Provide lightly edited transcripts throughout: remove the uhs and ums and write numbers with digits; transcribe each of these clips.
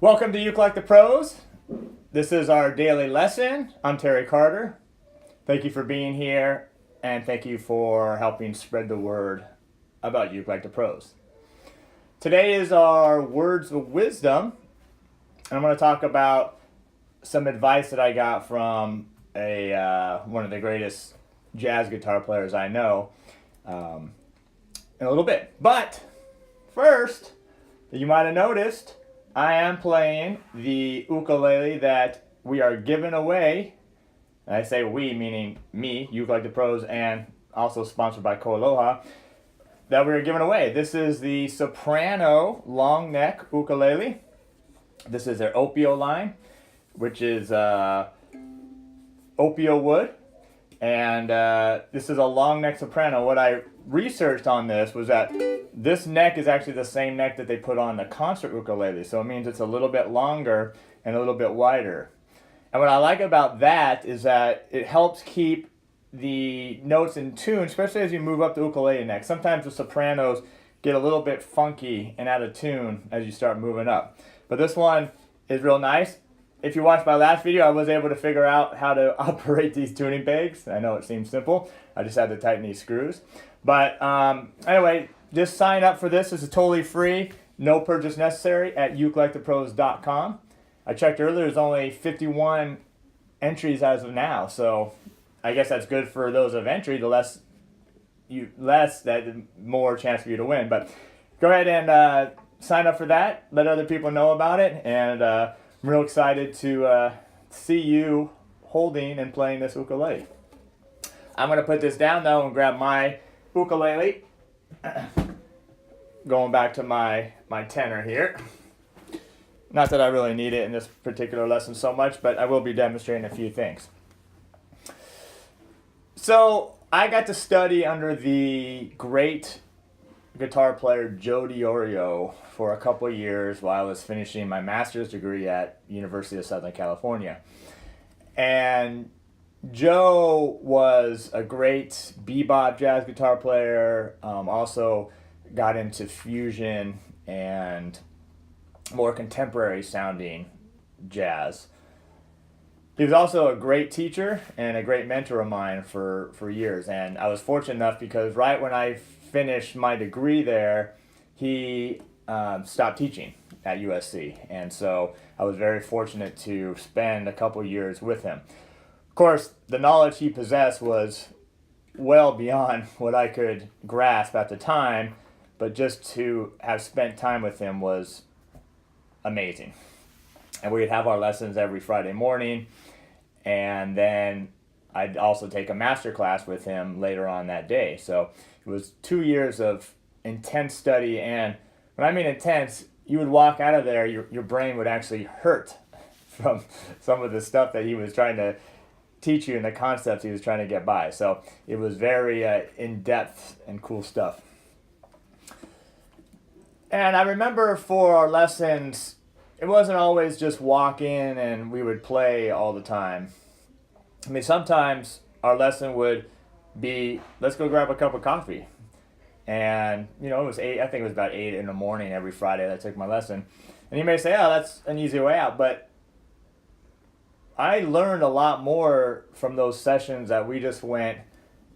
Welcome to Ukulele the Pros. This is our daily lesson. I'm Terry Carter. Thank you for being here, and thank you for helping spread the word about Ukulele the Pros. Today is our words of wisdom. I'm going to talk about some advice that I got from one of the greatest jazz guitar players I know in a little bit. But first, you might have noticed, I am playing the ukulele that we are giving away. And I say we, meaning me, Ukulele the Pros, and also sponsored by Koaloha, that we're giving away. This is the soprano long neck ukulele. This is their Opio line, which is Opio wood. And this is a long neck soprano. What I researched on this was that this neck is actually the same neck that they put on the concert ukulele. So it means it's a little bit longer and a little bit wider. And what I like about that is that it helps keep the notes in tune, especially as you move up the ukulele neck. Sometimes the sopranos get a little bit funky and out of tune as you start moving up. But this one is real nice. If you watched my last video, I was able to figure out how to operate these tuning pegs. I know it seems simple. I just had to tighten these screws. But anyway, just sign up for this. This is totally free. No purchase necessary at ukulelethepros.com. I checked earlier, there's only 51 entries as of now. So I guess that's good for those of entry. The less, the more chance for you to win. But go ahead and sign up for that. Let other people know about it. And I'm real excited to see you holding and playing this ukulele. I'm going to put this down though and grab my ukulele. Going back to my tenor here. Not that I really need it in this particular lesson so much, but I will be demonstrating a few things. So I got to study under the great guitar player Joe Diorio for a couple of years while I was finishing my master's degree at University of Southern California. And Joe was a great bebop jazz guitar player, also got into fusion and more contemporary sounding jazz. He was also a great teacher and a great mentor of mine for years. And I was fortunate enough because right when I finished my degree there, he stopped teaching at USC. And so I was very fortunate to spend a couple years with him. Of course, the knowledge he possessed was well beyond what I could grasp at the time, but just to have spent time with him was amazing. And we'd have our lessons every Friday morning, and then I'd also take a master class with him later on that day. So it was 2 years of intense study, and when I mean intense, you would walk out of there, your brain would actually hurt from some of the stuff that he was trying to teach you and the concepts he was trying to get by. So it was very in-depth and cool stuff. And I remember for our lessons, it wasn't always just walk in and we would play all the time. I mean, sometimes our lesson would be, let's go grab a cup of coffee. And, it was I think it was about 8 in the morning every Friday that I took my lesson. And you may say, oh, that's an easy way out. But I learned a lot more from those sessions that we just went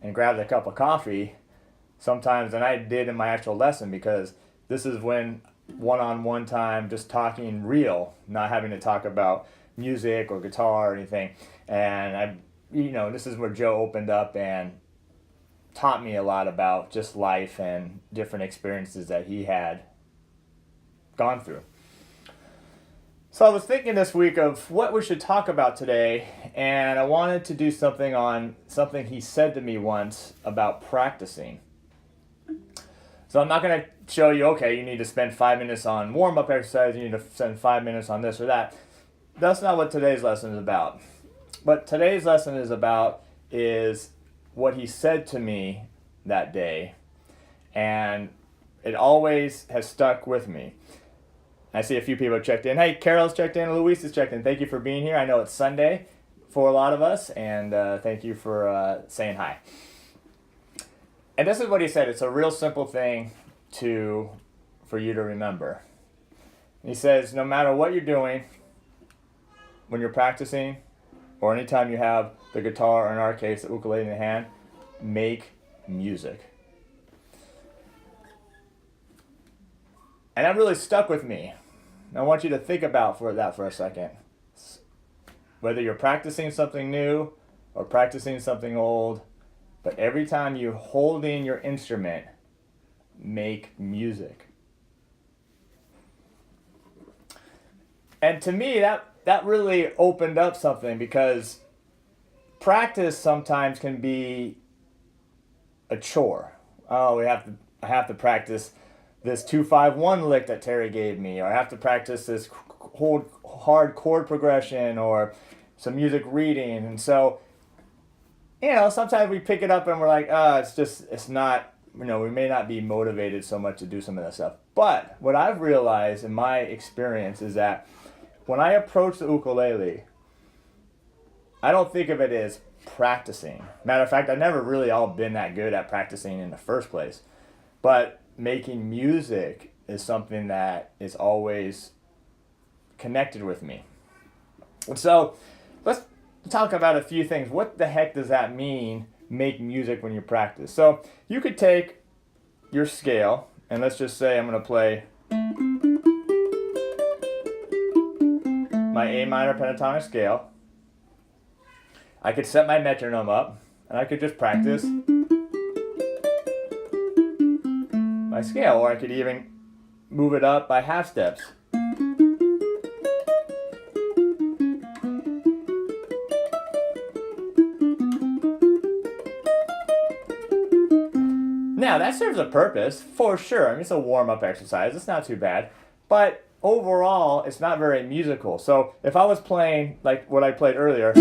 and grabbed a cup of coffee sometimes than I did in my actual lesson, because this is when one-on-one time, just talking real, not having to talk about music or guitar or anything. And this is where Joe opened up and taught me a lot about just life and different experiences that he had gone through. So I was thinking this week of what we should talk about today, and I wanted to do something on something he said to me once about practicing. So I'm not going to show you, okay, you need to spend 5 minutes on warm-up exercise, you need to spend 5 minutes on this or that. That's not what today's lesson is about. What today's lesson is about is what he said to me that day, and it always has stuck with me. I see a few people have checked in. Hey, Carol's checked in, Luis has checked in. Thank you for being here. I know it's Sunday for a lot of us, and thank you for saying hi. And this is what he said. It's a real simple thing for you to remember. He says, no matter what you're doing, when you're practicing, or anytime you have the guitar, or in our case, the ukulele in the hand, make music. And that really stuck with me. I want you to think about that for a second. Whether you're practicing something new or practicing something old, but every time you hold in your instrument, make music. And to me, that really opened up something, because practice sometimes can be a chore. Oh, I have to practice this 2-5-1 lick that Terry gave me, or I have to practice this hard chord progression, or some music reading. And so, sometimes we pick it up and we're like, it's not, we may not be motivated so much to do some of that stuff. But what I've realized in my experience is that when I approach the ukulele, I don't think of it as practicing. Matter of fact, I've never really all been that good at practicing in the first place. But making music is something that is always connected with me. So let's talk about a few things. What the heck does that mean, make music when you practice? So you could take your scale, and let's just say I'm going to play my A minor pentatonic scale. I could set my metronome up, and I could just practice my scale, or I could even move it up by half steps. Now, that serves a purpose, for sure. I mean, it's a warm-up exercise. It's not too bad. But overall, it's not very musical. So if I was playing like what I played earlier,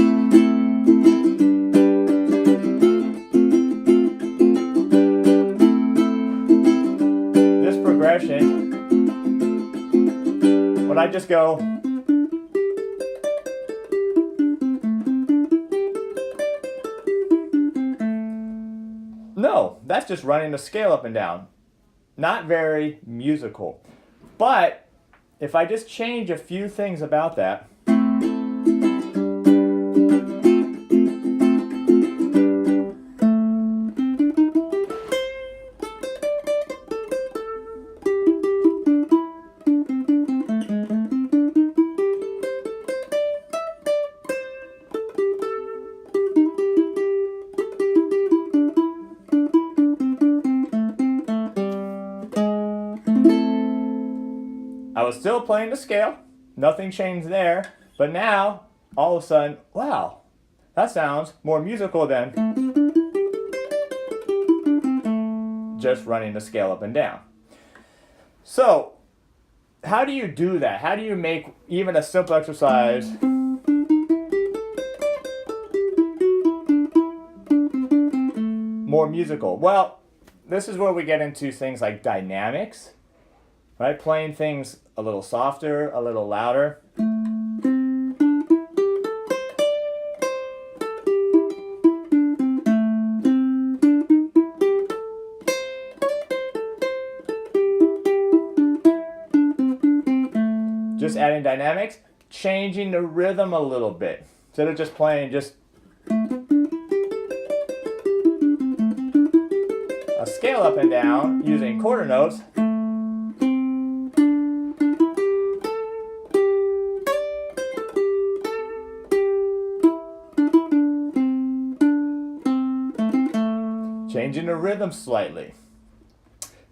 this progression, when I just go, no, that's just running the scale up and down. Not very musical. But if I just change a few things about that, I was still playing the scale, nothing changed there, but now, all of a sudden, wow, that sounds more musical than just running the scale up and down. So, how do you do that? How do you make even a simple exercise more musical? Well, this is where we get into things like dynamics. Right, playing things a little softer, a little louder. Just adding dynamics, changing the rhythm a little bit. Instead of just playing just a scale up and down using quarter notes, changing the rhythm slightly.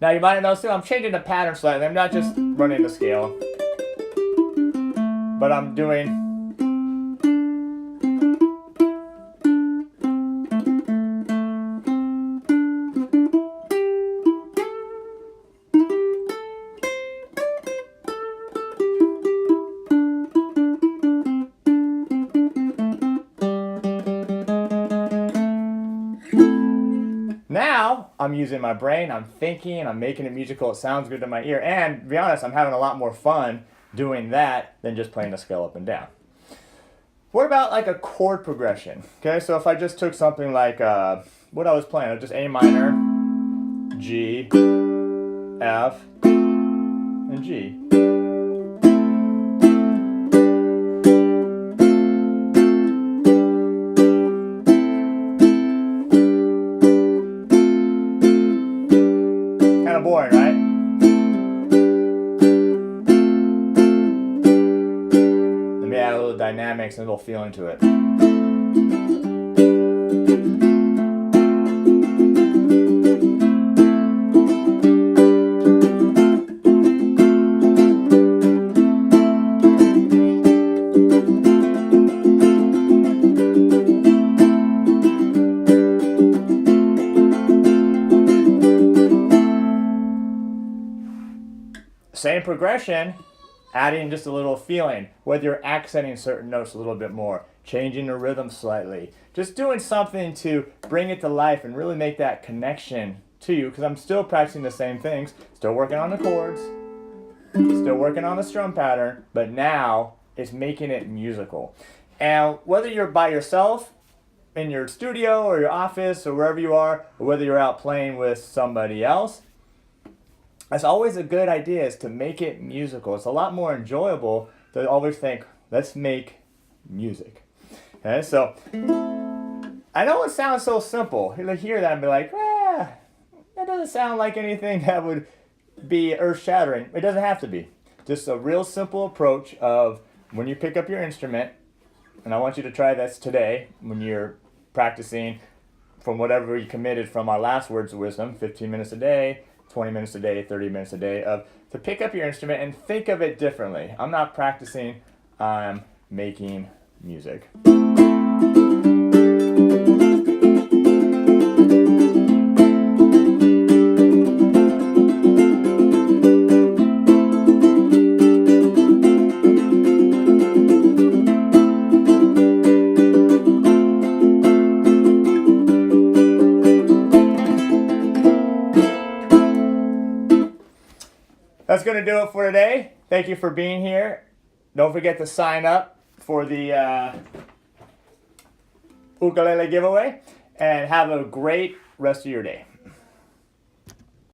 Now you might have noticed too, I'm changing the pattern slightly. I'm not just running the scale, but I'm doing now I'm using my brain, I'm thinking, I'm making it musical, it sounds good to my ear, and to be honest, I'm having a lot more fun doing that than just playing the scale up and down. What about like a chord progression? Okay, so if I just took something like what I was playing, just A minor, G, F, and G. of boring, right? Let me add a little dynamics and a little feeling to it. Same progression, adding just a little feeling, whether you're accenting certain notes a little bit more, changing the rhythm slightly, just doing something to bring it to life and really make that connection to you, because I'm still practicing the same things, still working on the chords, still working on the strum pattern, but now it's making it musical. And whether you're by yourself in your studio or your office or wherever you are, or whether you're out playing with somebody else, that's always a good idea, is to make it musical. It's a lot more enjoyable to always think, let's make music. Okay, so I know it sounds so simple. You'll hear that and be like, that doesn't sound like anything that would be earth-shattering. It doesn't have to be. Just a real simple approach of when you pick up your instrument, and I want you to try this today when you're practicing from whatever you committed from our last words of wisdom, 15 minutes a day, 20 minutes a day, 30 minutes a day, to pick up your instrument and think of it differently. I'm not practicing, I'm making music. That's going to do it for today. Thank you for being here. Don't forget to sign up for the ukulele giveaway, and have a great rest of your day.